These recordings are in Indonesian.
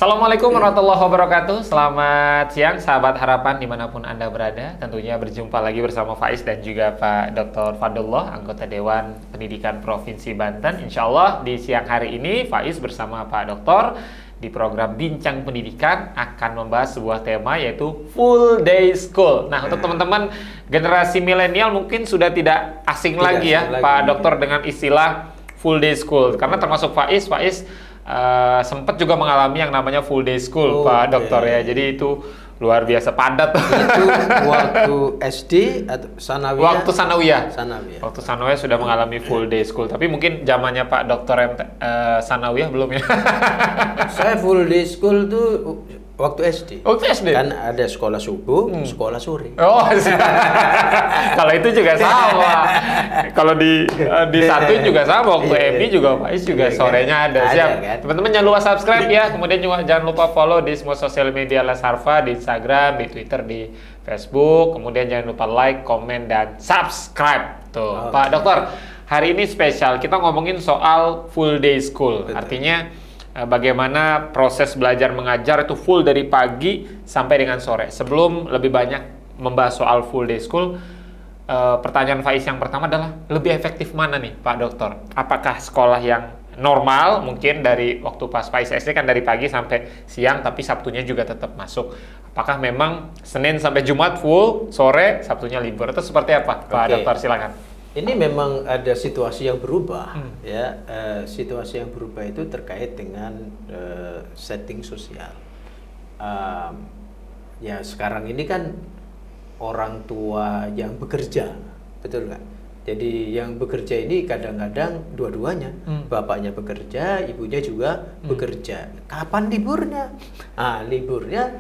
Assalamualaikum warahmatullahi wabarakatuh. Selamat siang sahabat harapan dimanapun Anda berada. Tentunya berjumpa lagi bersama Faiz dan juga Pak Dr. Fadullah, anggota Dewan Pendidikan Provinsi Banten. Insya Allah di siang hari ini Faiz bersama Pak Dr. di program Bincang Pendidikan akan membahas sebuah tema yaitu Full Day School. Nah, untuk teman-teman generasi milenial mungkin sudah tidak asing lagi ya Pak Dr. dengan istilah Full Day School. Karena termasuk Faiz sempat juga mengalami yang namanya full day school, Pak Dokter ya. Jadi itu luar biasa padat. Itu waktu SD atau sanawiyah? Waktu sanawiyah sudah mengalami full day school. Tapi mungkin zamannya Pak Dokter sanawiyah belum ya? Saya full day school tuh waktu SD. Waktu SD? Kan ada sekolah subuh, sekolah sore. Oh, kalau itu juga sama. Kalau di satu juga sama. Waktu MI juga Faiz juga sorenya ada. Siap. Kan? Teman-teman jangan lupa subscribe ya. Kemudian juga jangan lupa follow di semua sosial media Les Harfa, di Instagram, di Twitter, di Facebook. Kemudian jangan lupa like, komen, dan subscribe. Tuh, Pak Dokter. Hari ini spesial. Kita ngomongin soal full day school. Betul. Artinya bagaimana proses belajar mengajar itu full dari pagi sampai dengan sore. Sebelum lebih banyak membahas soal full day school, pertanyaan Faiz yang pertama adalah lebih efektif mana nih Pak Dokter? Apakah sekolah yang normal mungkin dari waktu pas Faiz SD kan dari pagi sampai siang tapi Sabtunya juga tetap masuk? Apakah memang Senin sampai Jumat full, sore, Sabtunya libur? Itu seperti apa Pak Dokter? Silakan. Ini memang ada situasi yang berubah, ya. Situasi yang berubah itu terkait dengan setting sosial. Ya sekarang ini kan orang tua yang bekerja, betul nggak? Jadi yang bekerja ini kadang-kadang dua-duanya, bapaknya bekerja, ibunya juga bekerja. Kapan liburnya? Liburnya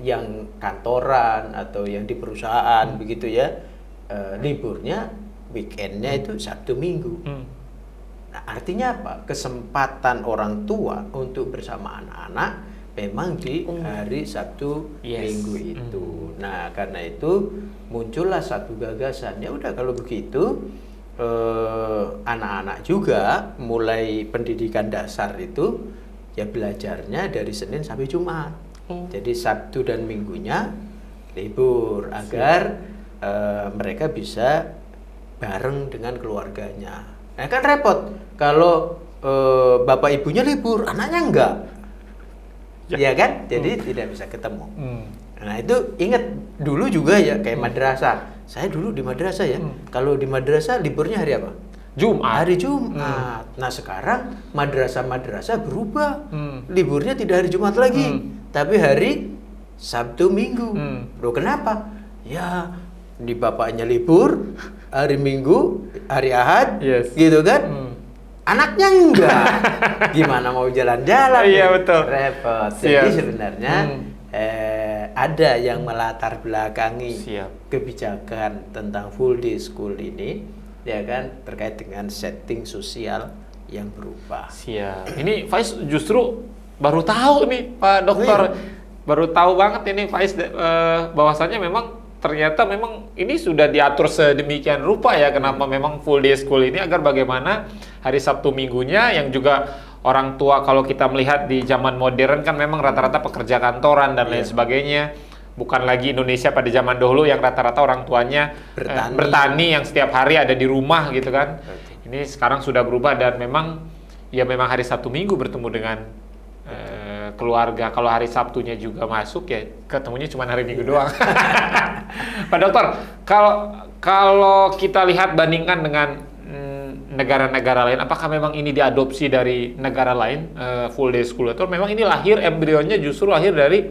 yang kantoran atau yang di perusahaan begitu ya. Liburnya weekendnya itu Sabtu Minggu. Nah, artinya apa? Kesempatan orang tua untuk bersama anak-anak memang di hari Sabtu Minggu itu. Nah, karena itu muncullah satu gagasan. Ya udah kalau begitu anak-anak juga mulai pendidikan dasar itu ya belajarnya dari Senin sampai Jumat. Jadi Sabtu dan Minggunya libur agar mereka bisa bareng dengan keluarganya. Nah kan repot kalau bapak ibunya libur, anaknya enggak, ya kan? Jadi tidak bisa ketemu. Nah itu ingat dulu juga ya kayak madrasah. Saya dulu di madrasah ya. Kalau di madrasah liburnya hari apa? Jumat. Hari Jumat. Nah sekarang madrasah berubah. Liburnya tidak hari Jumat lagi, tapi hari Sabtu Minggu. Loh kenapa? Ya di bapaknya libur, hari Minggu, hari Ahad, gitu kan? Anaknya enggak. Gimana mau jalan-jalan? Iya betul. Repot. Jadi sebenarnya ada yang melatar belakangi kebijakan tentang full day school ini, ya kan, terkait dengan setting sosial yang berubah. Siap. Ini Faiz justru baru tahu nih Pak Dokter, baru tahu banget ini Faiz bahwasannya memang ternyata memang ini sudah diatur sedemikian rupa ya kenapa memang full day school ini agar bagaimana hari Sabtu Minggunya yang juga orang tua kalau kita melihat di zaman modern kan memang rata-rata pekerja kantoran dan lain sebagainya, bukan lagi Indonesia pada zaman dahulu yang rata-rata orang tuanya bertani yang setiap hari ada di rumah gitu kan. Ini sekarang sudah berubah dan memang hari Sabtu Minggu bertemu dengan keluarga. Kalau hari Sabtunya juga masuk ya ketemunya cuma hari Minggu doang. Pak Dokter, kalau kita lihat bandingkan dengan negara-negara lain, apakah memang ini diadopsi dari negara lain full day school atau memang ini lahir embrionya justru lahir dari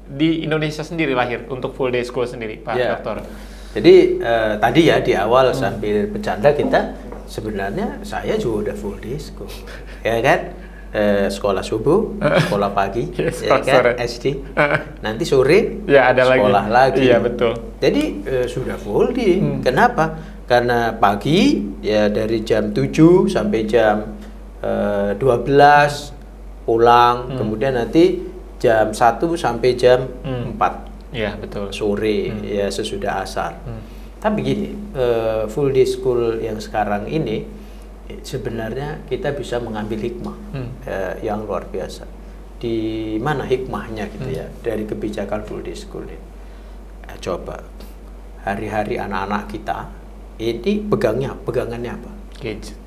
di Indonesia sendiri lahir untuk full day school sendiri, Pak Dokter? Jadi tadi ya di awal sambil bercanda kita sebenarnya saya juga udah full day school, ya kan? Sekolah subuh, sekolah pagi, ya kan? SD. Nanti sore ada sekolah lagi. Iya betul. Jadi sudah full day. Kenapa? Karena pagi ya dari jam 7 sampai jam 12 pulang, kemudian nanti jam 1 sampai jam 4. Iya betul. Sore ya sesudah asar. Tapi gini, full day school yang sekarang ini sebenarnya kita bisa mengambil hikmah yang luar biasa. di mana hikmahnya gitu ya dari kebijakan full day school ini. Coba hari-hari anak-anak kita ini pegangannya apa? Gadget.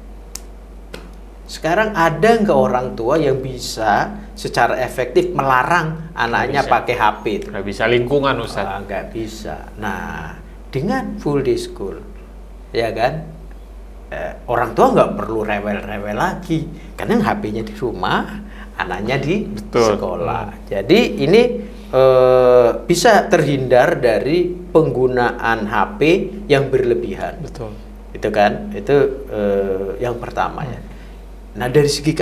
Sekarang ada nggak orang tua yang bisa secara efektif melarang anaknya pakai HP itu? Nggak bisa lingkungan, Ustaz. Nggak bisa. Nah, dengan full day school, ya kan, orang tua nggak perlu rewel-rewel lagi, karena HP-nya di rumah, anaknya di sekolah. Jadi ini bisa terhindar dari penggunaan HP yang berlebihan. Betul. Itu kan, itu yang pertama ya. Nah, dari segi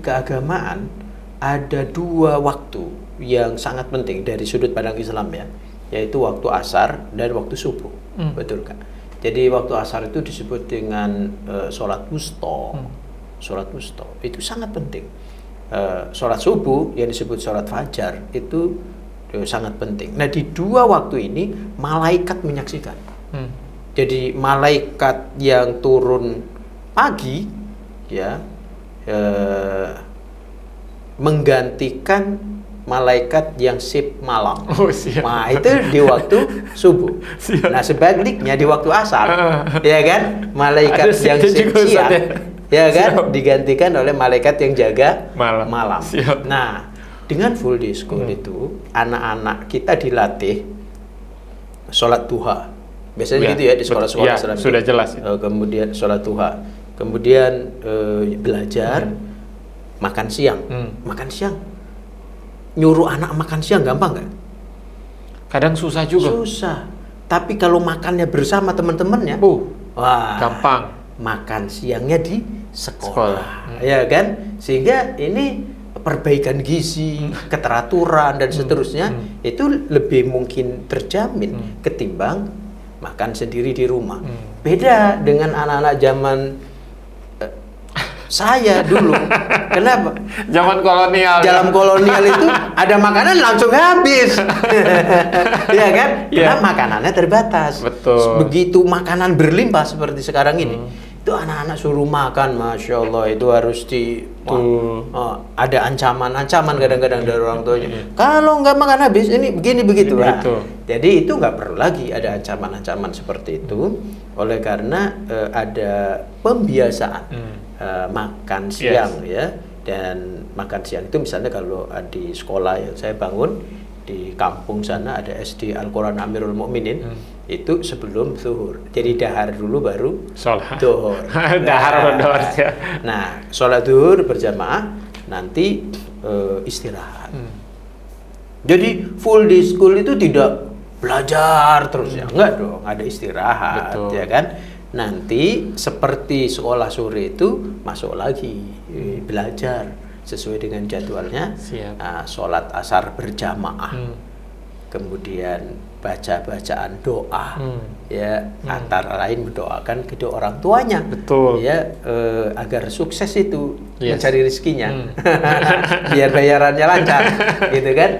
keagamaan ada dua waktu yang sangat penting dari sudut pandang Islam ya, yaitu waktu asar dan waktu subuh. Betul kan? Jadi waktu asar itu disebut dengan sholat wusta. Sholat wusta itu sangat penting. Sholat subuh yang disebut sholat fajar itu sangat penting. Nah, di dua waktu ini malaikat menyaksikan. Jadi malaikat yang turun pagi ya menggantikan malaikat yang shift malam. Nah, itu di waktu subuh. Nah, sebaliknya di waktu asar ya kan, malaikat yang shift siang ya kan digantikan oleh malaikat yang jaga malam. Nah, dengan full day school itu anak-anak kita dilatih sholat duha. Biasanya gitu ya di sekolah-sekolah Islam. Sudah jelas. Kemudian sholat duha. Kemudian belajar makan siang. Makan siang. Nyuruh anak makan siang gampang nggak? Kadang susah juga. Susah. Tapi kalau makannya bersama teman-temannya, wah, gampang. Makan siangnya di sekolah. Ya kan? Sehingga ini perbaikan gizi, keteraturan dan seterusnya itu lebih mungkin terjamin ketimbang makan sendiri di rumah. Beda dengan anak-anak zaman saya dulu. Kenapa? Zaman kolonial. Zaman kolonial itu ada makanan langsung habis. Ya kan? Karena makanannya terbatas. Betul. Begitu makanan berlimpah seperti sekarang ini, itu anak-anak suruh makan, Masya Allah, itu harus ada ancaman-ancaman kadang-kadang dari orang tuanya. Kalau nggak makan habis, ini begini begitu. Jadi itu nggak perlu lagi ada ancaman-ancaman seperti itu. Oleh karena ada pembiasaan makan siang ya, dan makan siang itu misalnya kalau di sekolah yang saya bangun di kampung sana ada SD Al-Quran Amirul Mukminin, itu sebelum zuhur. Jadi dahar dulu baru sholat zuhur. Dahar zuhur. Nah, sholat zuhur berjamaah, nanti istirahat. Jadi full day school itu tidak belajar terus ya, enggak dong, ada istirahat. Betul. Ya kan. Nanti seperti sekolah sore itu masuk lagi belajar sesuai dengan jadwalnya. Sholat asar berjamaah, kemudian baca-bacaan doa, ya antara lain mendoakan kedua orang tuanya, ya agar sukses itu mencari rezekinya, biar bayarannya lancar, gitu kan.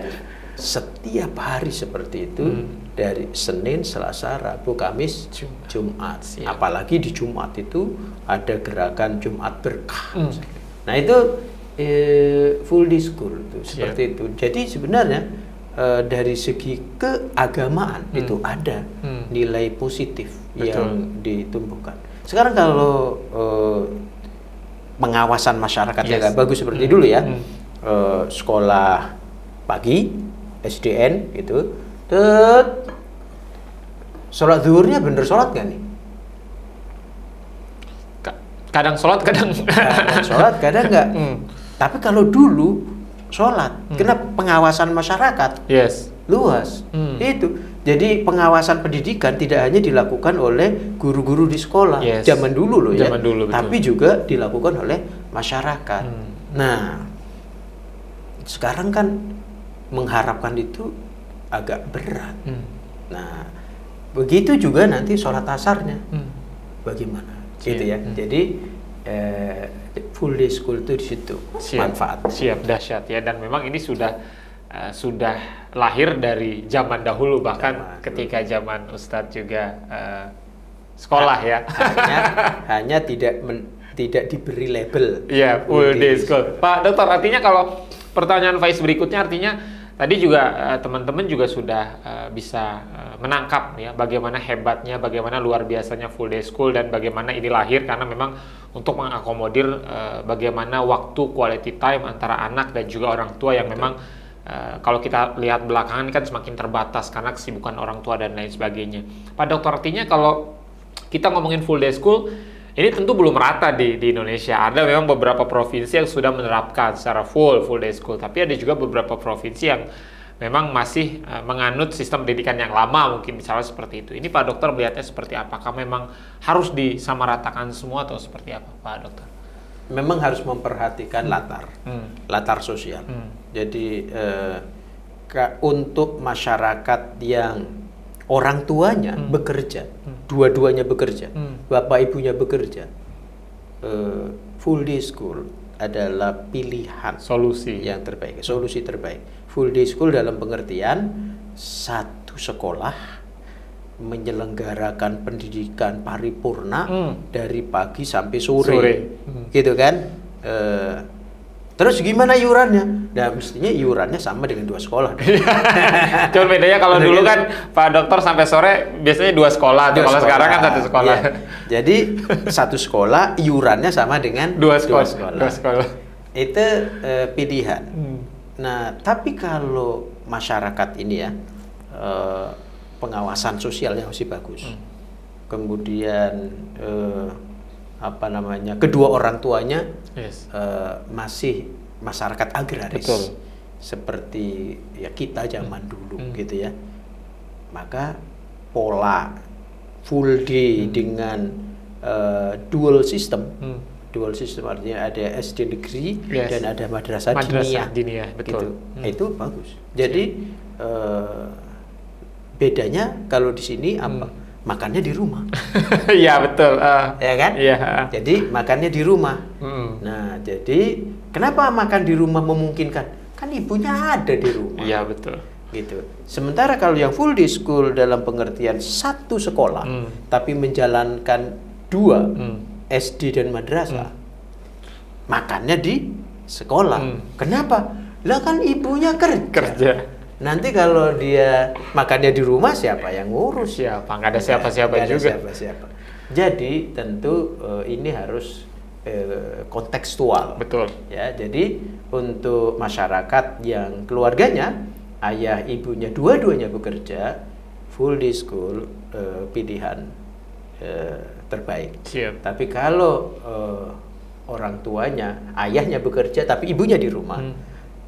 Setiap hari seperti itu, dari Senin, Selasa, Rabu, Kamis, Jumat. Apalagi di Jumat itu ada gerakan Jumat Berkah. Nah, itu full day school itu seperti itu. Jadi sebenarnya dari segi keagamaan itu ada nilai positif yang ditumbuhkan. Sekarang kalau pengawasan masyarakat yang nggak bagus seperti dulu ya, sekolah pagi SDN gitu, sholat zuhurnya bener sholat gak nih? Kadang sholat, kadang sholat, kadang nggak. Tapi kalau dulu sholat, karena pengawasan masyarakat luas, itu. Jadi pengawasan pendidikan tidak hanya dilakukan oleh guru-guru di sekolah zaman dulu loh ya, tapi juga dilakukan oleh masyarakat. Nah, sekarang kan mengharapkan itu agak berat. Nah, begitu juga nanti sholat asarnya, bagaimana? Gitu ya. Jadi full day school itu di situ manfaat. Siap, dahsyat ya. Dan memang ini sudah lahir dari zaman dahulu, bahkan ketika zaman Ustadz juga sekolah ya. Hanya tidak diberi label. Iya, full day school. Pak Dokter, artinya kalau pertanyaan Faiz berikutnya, artinya tadi juga teman-teman juga sudah bisa menangkap ya bagaimana hebatnya, bagaimana luar biasanya full day school, dan bagaimana ini lahir karena memang untuk mengakomodir bagaimana waktu quality time antara anak dan juga orang tua yang memang kalau kita lihat belakangan kan semakin terbatas karena kesibukan orang tua dan lain sebagainya. Pak Dokter, artinya kalau kita ngomongin full day school, ini tentu belum merata di Indonesia. Ada memang beberapa provinsi yang sudah menerapkan secara full day school, tapi ada juga beberapa provinsi yang memang masih menganut sistem pendidikan yang lama, mungkin misalnya seperti itu. Ini Pak Dokter melihatnya seperti apa? Apakah memang harus disamaratakan semua atau seperti apa, Pak Dokter? Memang harus memperhatikan latar sosial. Jadi untuk masyarakat yang orang tuanya bekerja, dua-duanya bekerja, bapak ibunya bekerja, full day school adalah pilihan solusi yang terbaik, solusi terbaik. Full day school dalam pengertian satu sekolah menyelenggarakan pendidikan paripurna dari pagi sampai sore. Gitu kan. Terus gimana iurannya? Nah, mestinya iurannya sama dengan 2 sekolah. Cuma bedanya kalau dulu kan Pak Dokter sampai sore biasanya 2 sekolah. Kalau sekarang kan 1 sekolah. Ya. Jadi 1 sekolah iurannya sama dengan 2 sekolah. 2 sekolah. Itu pilihan. Nah, tapi kalau masyarakat ini ya pengawasan sosialnya masih bagus. Kemudian kedua orang tuanya masih masyarakat agraris. Betul. Seperti ya kita zaman dulu gitu ya. Maka pola full day dengan dual system. Dual system artinya ada SD negeri dan ada madrasah diniyah. Betul. Gitu. Itu bagus. Jadi bedanya kalau di sini apa? Makannya di rumah. Iya betul. Ya kan? Iya. Jadi makannya di rumah. Nah, jadi kenapa makan di rumah memungkinkan? Kan ibunya ada di rumah. Iya betul. Gitu. Sementara kalau yang full day school dalam pengertian 1 sekolah, tapi menjalankan 2 SD dan madrasah, makannya di sekolah. Kenapa? Lah kan ibunya kerja. Nanti kalau dia makannya di rumah, siapa yang ngurus? Siapa? Nggak ada siapa-siapa juga. Siapa-siapa. Jadi tentu ini harus kontekstual. Betul. Ya, jadi untuk masyarakat yang keluarganya ayah ibunya dua-duanya bekerja, full day school pilihan terbaik. Siap. Tapi kalau orang tuanya ayahnya bekerja tapi ibunya di rumah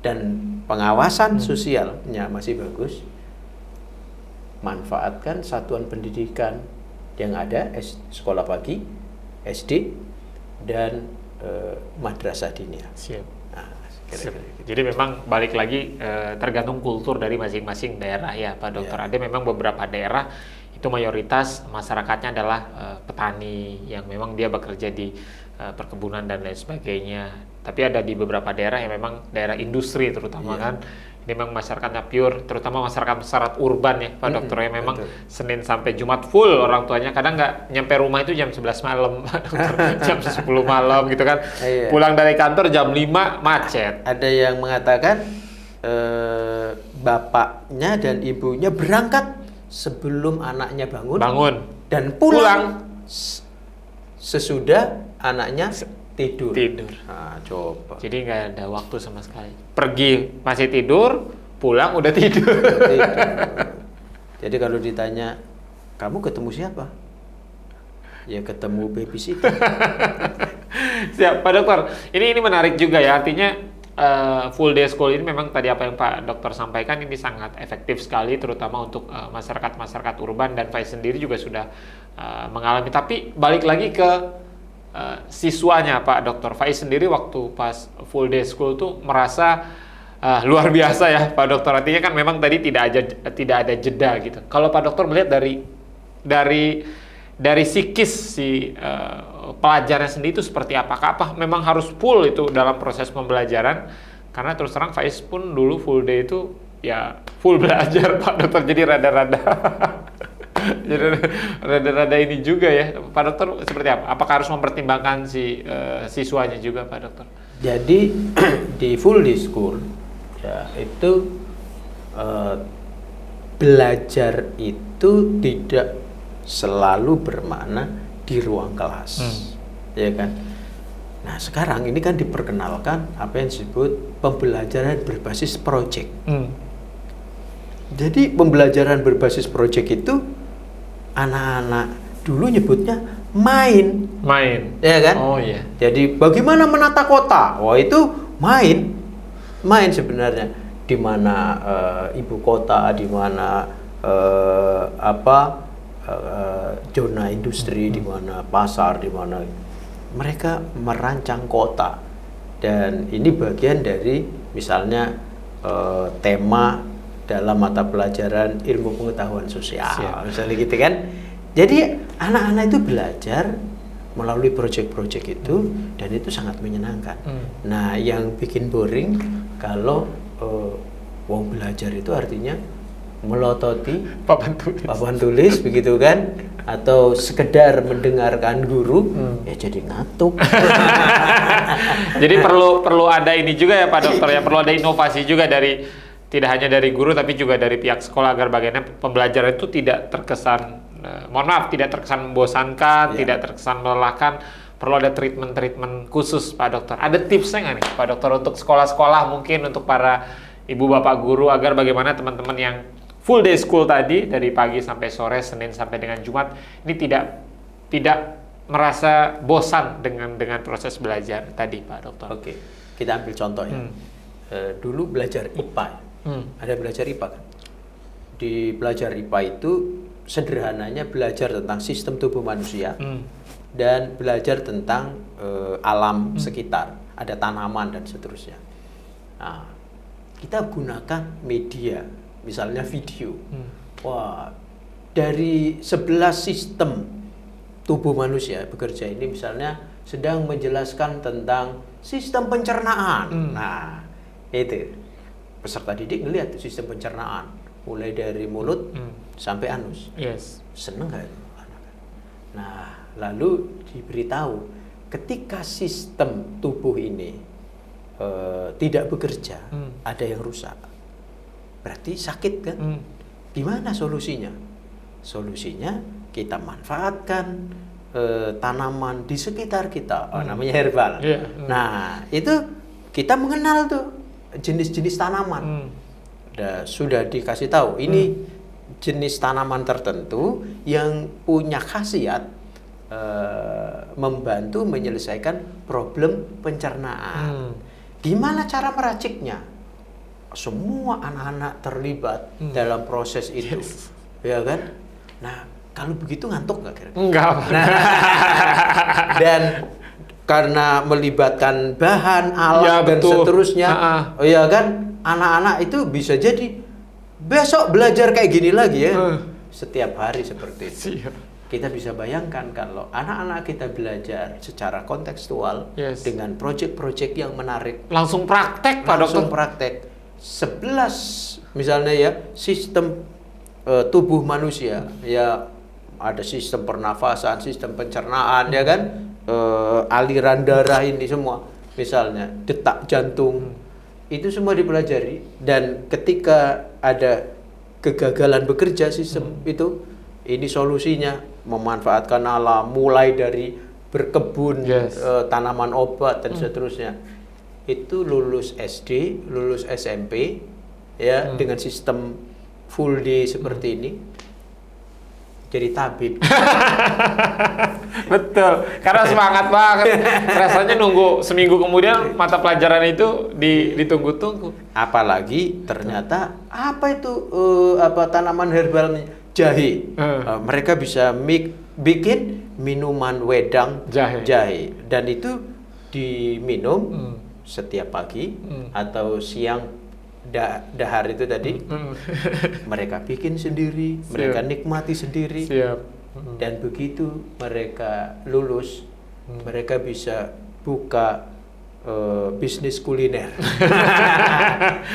dan pengawasan sosialnya masih bagus, manfaatkan satuan pendidikan yang ada, sekolah pagi, SD, dan madrasah diniyah. Siap. Nah, jadi memang balik lagi tergantung kultur dari masing-masing daerah ya Pak Dokter. Ada memang beberapa daerah itu mayoritas masyarakatnya adalah petani yang memang dia bekerja di perkebunan dan lain sebagainya. Tapi ada di beberapa daerah yang memang daerah industri terutama kan. Ini memang masyarakatnya pure, terutama masyarakat urban ya Pak Dokter, yang memang Senin sampai Jumat full orang tuanya, kadang nggak nyampe rumah itu jam 11 malam, jam 10 malam gitu kan. Pulang dari kantor jam 5 macet. Ada yang mengatakan bapaknya dan ibunya berangkat sebelum anaknya bangun. Dan pulang sesudah anaknya tidur. Nah, coba. Jadi nggak ada waktu sama sekali. Pergi masih tidur, pulang udah tidur. Jadi kalau ditanya, kamu ketemu siapa? Ya ketemu babysitter. Siap, Pak Dokter. Ini menarik juga ya. Artinya full day school ini memang tadi apa yang Pak Dokter sampaikan ini sangat efektif sekali, terutama untuk masyarakat urban, dan Faiz sendiri juga sudah mengalami. Tapi balik lagi ke siswanya Pak Dokter. Faiz sendiri waktu pas full day school tuh merasa luar biasa ya Pak Dokter. Artinya kan memang tadi tidak ada jeda gitu. Kalau Pak Dokter melihat dari psikis si pelajarnya sendiri itu seperti apa? Apa memang harus full itu dalam proses pembelajaran? Karena terus terang Faiz pun dulu full day itu ya full belajar Pak Dokter, jadi rada-rada Jadi rada-rada ini juga ya, Pak Dokter, seperti apa? Apakah harus mempertimbangkan si siswanya juga, Pak Dokter? Jadi di full day school ya itu belajar itu tidak selalu bermakna di ruang kelas, ya kan? Nah sekarang ini kan diperkenalkan apa yang disebut pembelajaran berbasis project. Jadi pembelajaran berbasis project itu anak-anak dulu nyebutnya main, ya kan? Oh iya. Jadi bagaimana menata kota? Wah itu main sebenarnya. Di mana ibu kota, di mana zona industri, di mana pasar, di mana mereka merancang kota. Dan ini bagian dari misalnya tema dalam mata pelajaran ilmu pengetahuan sosial, misalnya gitu kan. Jadi anak-anak itu belajar melalui proyek-proyek itu dan itu sangat menyenangkan. Nah, yang bikin boring kalau wong belajar itu artinya melototi papan tulis begitu kan, atau sekedar mendengarkan guru ya jadi ngantuk. Jadi perlu ada ini juga ya Pak Dokter ya, perlu ada inovasi juga dari tidak hanya dari guru tapi juga dari pihak sekolah agar bagaimana pembelajaran itu tidak terkesan tidak terkesan membosankan, tidak terkesan melelahkan. Perlu ada treatment khusus Pak Dokter. Ada tipsnya nggak nih Pak Dokter untuk sekolah-sekolah, mungkin untuk para ibu bapak guru, agar bagaimana teman-teman yang full day school tadi dari pagi sampai sore, Senin sampai dengan Jumat ini tidak merasa bosan dengan proses belajar tadi Pak Dokter. Oke, kita ambil contoh ya. Dulu belajar IPA. Ada belajar IPA kan? Di belajar IPA itu sederhananya belajar tentang sistem tubuh manusia dan belajar tentang alam sekitar, ada tanaman dan seterusnya. Nah, kita gunakan media, misalnya video. Wah, dari 11 sistem tubuh manusia bekerja ini misalnya sedang menjelaskan tentang sistem pencernaan. Nah, itu peserta didik ngelihat sistem pencernaan mulai dari mulut sampai anus. Yes. Seneng nggak itu anak? Nah, lalu diberitahu ketika sistem tubuh ini tidak bekerja, ada yang rusak, berarti sakit kan? Gimana solusinya? Solusinya kita manfaatkan tanaman di sekitar kita, namanya herbal. Nah, itu kita mengenal tuh jenis-jenis tanaman. Sudah dikasih tahu ini jenis tanaman tertentu yang punya khasiat membantu menyelesaikan problem pencernaan. Gimana cara meraciknya? Semua anak-anak terlibat dalam proses itu, ya kan? Nah, kalau begitu ngantuk nggak kira-kira? Enggak. Nah, dan karena melibatkan bahan alam dan seterusnya, oh ya kan, anak-anak itu bisa jadi besok belajar kayak gini lagi ya, setiap hari seperti itu. Kita bisa bayangkan kalau anak-anak kita belajar secara kontekstual dengan proyek-proyek yang menarik, langsung praktek Pak Dokter. Langsung praktek. 11 misalnya ya sistem tubuh manusia, ya ada sistem pernafasan, sistem pencernaan, ya kan, aliran darah ini semua, misalnya detak jantung, itu semua dipelajari. Dan ketika ada kegagalan bekerja sistem itu, ini solusinya memanfaatkan alam, mulai dari berkebun, tanaman obat dan seterusnya. Itu lulus SD, lulus SMP ya, dengan sistem full day seperti ini, jadi tabib. Betul, karena semangat banget. Rasanya nunggu seminggu kemudian mata pelajaran itu ditunggu-tunggu. Apalagi ternyata apa itu tanaman herbal jahe. Mereka bisa bikin minuman wedang jahe dan itu diminum setiap pagi atau siang. Dahar itu tadi mereka bikin sendiri, mereka nikmati sendiri. Dan begitu mereka lulus, mereka bisa buka bisnis kuliner.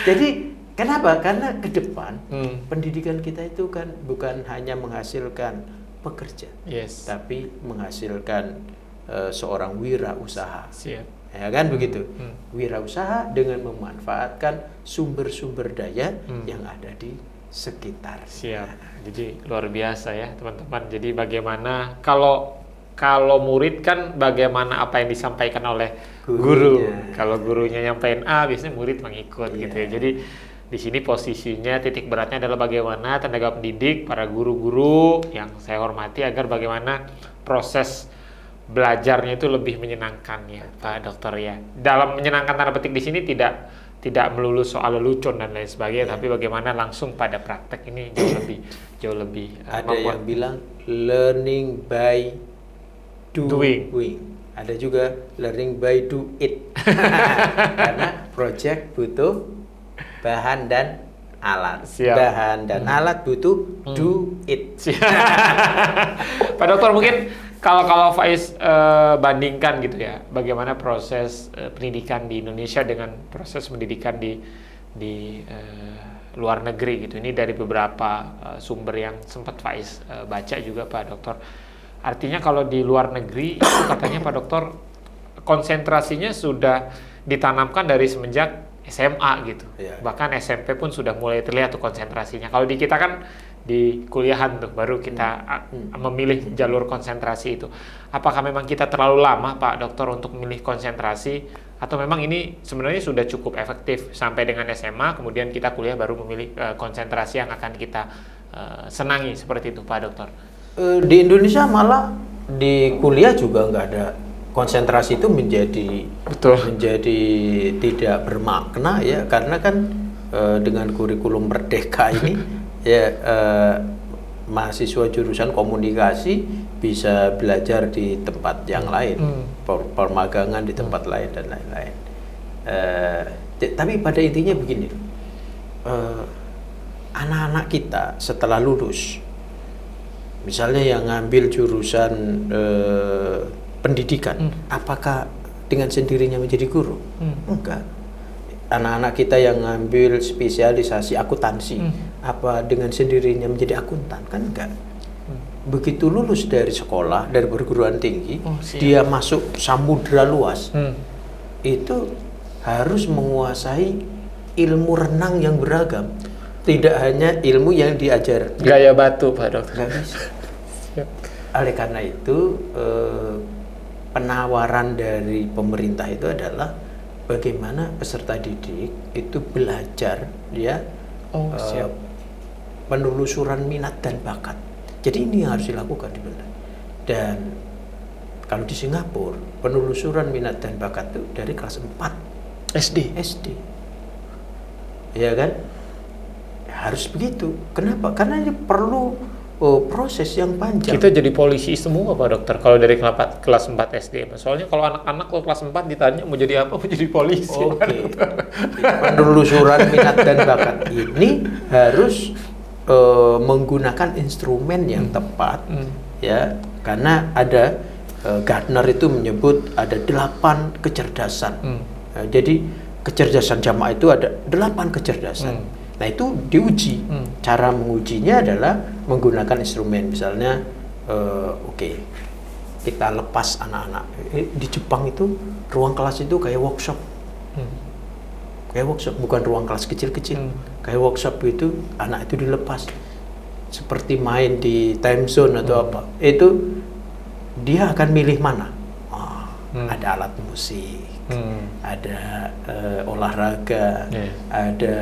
Jadi Kenapa? Karena ke depan Hmm. pendidikan kita itu kan bukan hanya menghasilkan pekerja, Yes. tapi menghasilkan seorang wirausaha. Siap. Ya kan begitu. Hmm. Wirausaha dengan memanfaatkan sumber-sumber daya yang ada di sekitar. Siap. Jadi luar biasa ya teman-teman. Jadi bagaimana kalau murid kan bagaimana apa yang disampaikan oleh guru. Gurunya. Kalau gurunya nyampein A, biasanya murid mengikut gitu ya. Iya. Jadi di sini posisinya titik beratnya adalah bagaimana tenaga pendidik, para guru-guru yang saya hormati agar bagaimana proses belajarnya itu lebih menyenangkan ya, Pak Dokter ya. Dalam menyenangkan tanda petik di sini tidak melulu soal lelucon dan lain sebagainya, tapi bagaimana langsung pada praktek ini jauh lebih Ada yang bilang learning by doing. Ada juga learning by do it. Karena project butuh bahan dan alat. Siap. Bahan dan alat butuh do it. Pak Dokter mungkin kalau Faiz bandingkan gitu ya, bagaimana proses pendidikan di Indonesia dengan proses pendidikan di luar negeri gitu. Ini dari beberapa sumber yang sempat Faiz baca juga Pak Dokter. Artinya kalau di luar negeri itu katanya Pak Dokter konsentrasinya sudah ditanamkan dari semenjak SMA gitu. Ya. Bahkan SMP pun sudah mulai terlihat tuh konsentrasinya. Kalau di kita kan di kuliahan tuh baru kita memilih jalur konsentrasi itu. Apakah memang kita terlalu lama Pak Dokter untuk memilih konsentrasi atau memang ini sebenarnya sudah cukup efektif sampai dengan SMA kemudian kita kuliah baru memilih konsentrasi yang akan kita senangi seperti itu Pak Dokter? Di Indonesia malah di kuliah juga nggak ada konsentrasi itu menjadi tidak bermakna ya karena kan dengan kurikulum merdeka ini ya mahasiswa jurusan komunikasi bisa belajar di tempat yang lain, permagangan di tempat lain dan lain-lain. Tapi pada intinya begini, anak-anak kita setelah lulus, misalnya yang ngambil jurusan pendidikan, apakah dengan sendirinya menjadi guru? Enggak. Anak-anak kita yang ngambil spesialisasi akuntansi, apa dengan sendirinya menjadi akuntan? Kan enggak. Begitu lulus dari sekolah, dari perguruan tinggi, dia masuk samudra luas, itu harus menguasai ilmu renang yang beragam. Tidak hanya ilmu yang diajar. Gaya batu Pak Dokter. Nggak bisa. Oleh karena itu, penawaran dari pemerintah itu adalah bagaimana peserta didik itu belajar ya penelusuran minat dan bakat. Jadi ini yang harus dilakukan di Belanda. Dan kalau di Singapura penelusuran minat dan bakat itu dari kelas 4 SD. Ya kan? Harus begitu. Kenapa? Karena ini perlu proses yang panjang. Kita jadi polisi semua Pak Dokter kalau dari kelas 4 SD. Soalnya kalau anak-anak kelas 4 ditanya mau jadi apa, mau jadi polisi. Oke. Penelusuran minat dan bakat ini harus menggunakan instrumen yang tepat ya. Karena ada Gardner itu menyebut ada 8 kecerdasan. Jadi kecerdasan jamaah itu ada 8 kecerdasan. Nah itu diuji. Cara mengujinya adalah menggunakan instrumen. Misalnya, kita lepas anak-anak. Di Jepang itu ruang kelas itu kayak workshop. Kayak workshop, bukan ruang kelas kecil-kecil. Kayak workshop itu anak itu dilepas. Seperti main di time zone atau apa. Itu dia akan milih mana. Ada alat musik. Ada olahraga, ada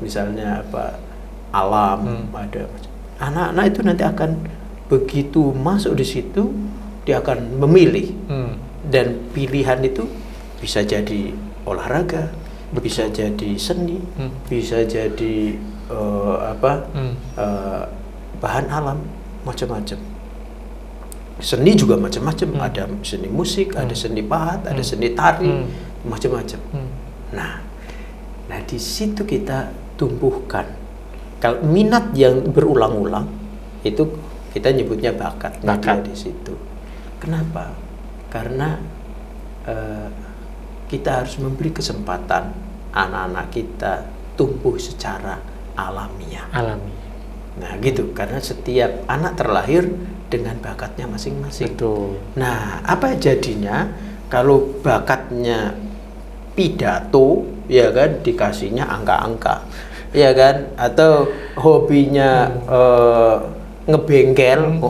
misalnya apa alam, ada anak-anak itu nanti akan begitu masuk di situ dia akan memilih dan pilihan itu bisa jadi olahraga, bisa jadi seni, bisa jadi bahan alam macam-macam. Seni juga macam-macam, ada seni musik, ada seni pahat, ada seni tari, macam-macam. Nah, di situ kita tumbuhkan. Kalau minat yang berulang-ulang itu kita nyebutnya bakat. Di situ. Kenapa? Karena kita harus memberi kesempatan anak-anak kita tumbuh secara alamiah. Alami. Nah gitu, karena setiap anak terlahir dengan bakatnya masing-masing. Betul. Nah, apa jadinya kalau bakatnya pidato, ya kan, dikasihnya angka-angka, ya kan, atau hobinya ngebengkel,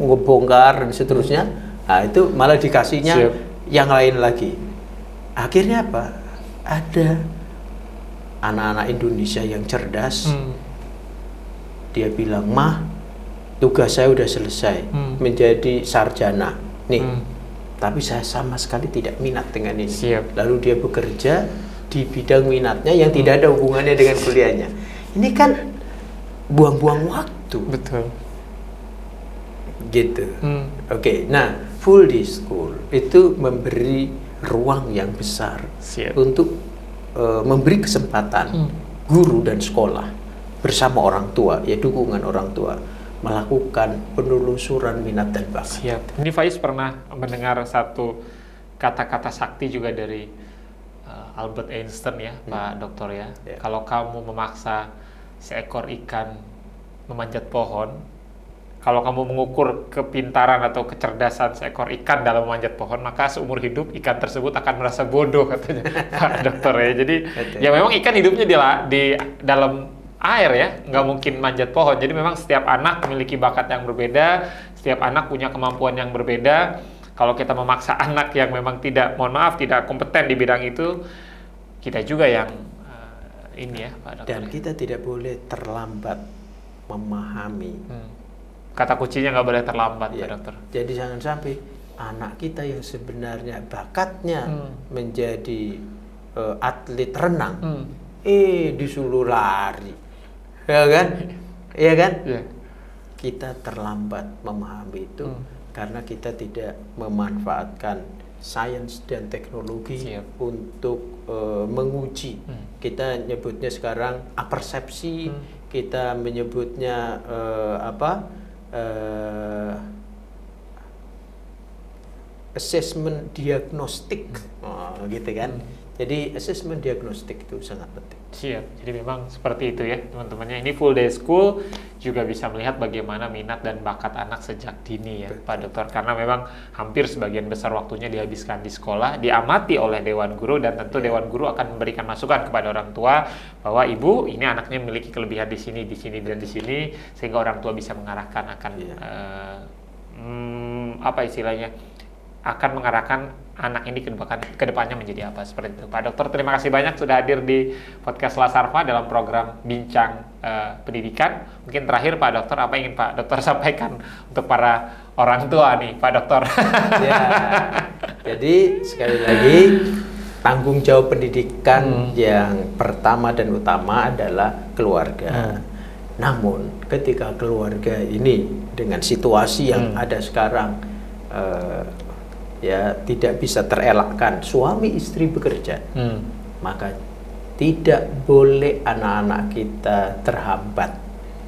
ngebongkar dan seterusnya, nah itu malah dikasihnya Siap. yang lain lagi. Akhirnya apa? Ada anak-anak Indonesia yang cerdas. Dia bilang, "Mah, tugas saya udah selesai, menjadi sarjana nih, tapi saya sama sekali tidak minat dengan ini." Siap. Lalu dia bekerja di bidang minatnya yang tidak ada hubungannya dengan kuliahnya. Ini kan buang-buang waktu. Betul. Gitu. Oke, nah full day school itu memberi ruang yang besar Siap. untuk memberi kesempatan guru dan sekolah bersama orang tua, ya dukungan orang tua, melakukan penelusuran minat dan bakat. Siap. Ini Faiz pernah mendengar satu kata-kata sakti juga dari Albert Einstein ya, Pak Dokter ya. Ya. Kalau kamu memaksa seekor ikan memanjat pohon, kalau kamu mengukur kepintaran atau kecerdasan seekor ikan dalam memanjat pohon, maka seumur hidup ikan tersebut akan merasa bodoh, katanya Pak Dokter ya. Jadi ya memang ikan hidupnya di dalam air ya, nggak mungkin manjat pohon. Jadi memang setiap anak memiliki bakat yang berbeda, setiap anak punya kemampuan yang berbeda. Kalau kita memaksa anak yang memang tidak, mohon maaf, tidak kompeten di bidang itu, kita juga yang ini ya, Pak Dokter. Dan kita tidak boleh terlambat memahami. Kata kuncinya nggak boleh terlambat, Ya. Pak Dokter. Jadi jangan sampai anak kita yang sebenarnya bakatnya menjadi atlet renang, disuruh lari, ya kan? Iya kan? Yeah. Kita terlambat memahami itu karena kita tidak memanfaatkan sains dan teknologi Siap. untuk menguji. Kita nyebutnya sekarang apersepsi, kita menyebutnya assessment diagnostik, gitu kan. Jadi assessment diagnostik itu sangat penting. Siap. Jadi memang seperti itu ya teman-temannya. Ini full day school juga bisa melihat bagaimana minat dan bakat anak sejak dini ya, Pak Dokter. Karena memang hampir sebagian besar waktunya dihabiskan di sekolah, diamati oleh Dewan Guru, dan tentu Dewan Guru akan memberikan masukan kepada orang tua bahwa ibu ini anaknya memiliki kelebihan di sini dan di sini, sehingga orang tua bisa mengarahkan akan apa istilahnya, akan mengarahkan anak ini ke depannya menjadi apa, seperti itu. Pak Dokter, terima kasih banyak sudah hadir di podcast Lasarva dalam program Bincang Pendidikan. Mungkin terakhir Pak Dokter, apa yang ingin Pak Dokter sampaikan untuk para orang tua nih, Pak Dokter? Ya, jadi sekali lagi tanggung jawab pendidikan yang pertama dan utama adalah keluarga. Namun ketika keluarga ini dengan situasi yang ada sekarang, ya tidak bisa terelakkan suami istri bekerja, maka tidak boleh anak-anak kita terhambat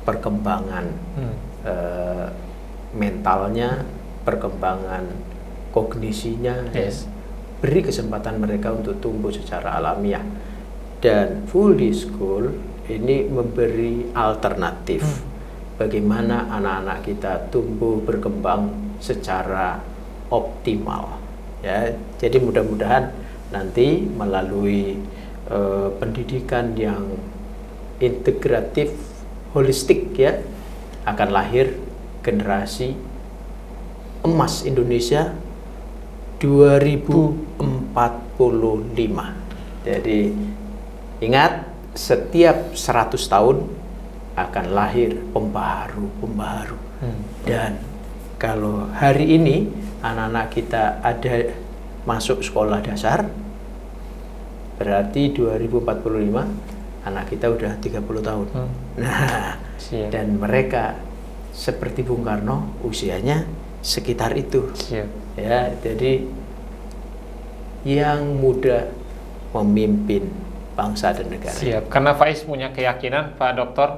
perkembangan mentalnya, perkembangan kognisinya. Yes. Beri kesempatan mereka untuk tumbuh secara alamiah, dan full day school ini memberi alternatif bagaimana anak-anak kita tumbuh berkembang secara optimal ya. Jadi mudah-mudahan nanti melalui pendidikan yang integratif, holistik ya, akan lahir generasi emas Indonesia 2045. Jadi ingat, setiap 100 tahun akan lahir pembaharu. Dan kalau hari ini anak-anak kita ada masuk sekolah dasar, berarti 2045 anak kita udah 30 tahun. Nah, Siap. dan mereka seperti Bung Karno usianya sekitar itu. Siap. Ya, jadi yang muda memimpin bangsa dan negara. Siap. Karena Faiz punya keyakinan, Pak Dokter,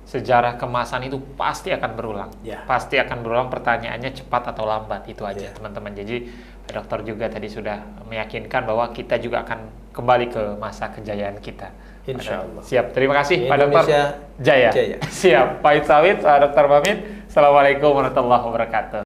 sejarah kemasan itu pasti akan berulang. Ya. Pasti akan berulang, pertanyaannya cepat atau lambat, itu aja Ya. teman-teman. Jadi Pak Dokter juga tadi sudah meyakinkan bahwa kita juga akan kembali ke masa kejayaan kita. Insya Allah. Siap, terima kasih Pak Dokter Indonesia Jaya. Jaya. Siap, Pak Sawit, Pak Dokter pamit. Assalamualaikum warahmatullahi wabarakatuh.